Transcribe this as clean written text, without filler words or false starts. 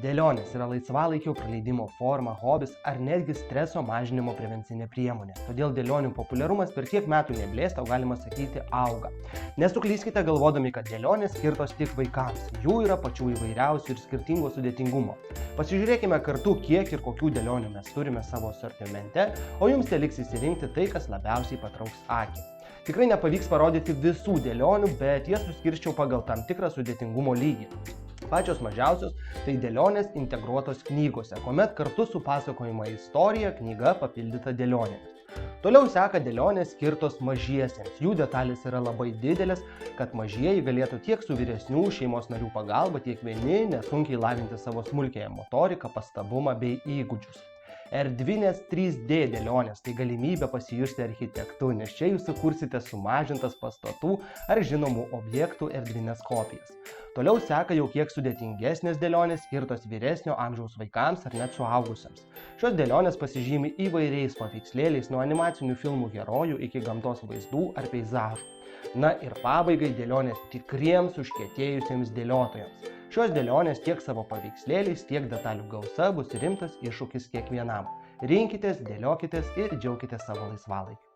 Dėlionės yra laisvalaikio praleidimo forma, hobis ar netgi streso mažinimo prevencinė priemonė. Todėl dėlionių populiarumas per tiek metų neblėsta, o galima sakyti auga. Nesuklyskite galvodami, kad dėlionės skirtos tik vaikams. Jų yra pačių įvairiausių ir skirtingo sudėtingumo. Pasižiūrėkime kartu, kiek ir kokių dėlionių mes turime savo asortimente, o jums teliks išsirinkti tai, kas labiausiai patrauks akį. Tikrai nepavyks parodyti visų dėlionių, bet jas suskirsčiau pagal tam tikrą sudėtingumo lygį. Pačios mažiausios tai dėlionės integruotos knygose, kuomet kartu su pasakojama istorija knyga papildyta dėlionėmis. Toliau seka dėlionės skirtos mažiesiems. Jų detalės yra labai didelės, kad mažieji galėtų tiek su vyresnių šeimos narių pagalba, tiek vieni nesunkiai lavinti savo smulkiąją motoriką, pastabumą bei įgūdžius. Erdvinės 3D dėlionės tai galimybė pasijusti architektu, nes čia jūs sukursite sumažintas pastatų ar žinomų objektų erdvinės kopijas. Toliau seka jau kiek sudėtingesnės dėlionės skirtos vyresnio amžiaus vaikams ar net suaugusiems. Šios dėlionės pasižymi įvairiais paveikslėliais nuo animacinių filmų herojų iki gamtos vaizdų ar peizažų. Na ir pabaigai dėlionės tikriems užkietėjusiems dėliotojams. Šios dėlionės tiek savo paveikslėliais, tiek detalių gausa bus rimtas iššūkis kiekvienam. Rinkitės, dėliokitės ir džiaukitės savo laisvalaikiu.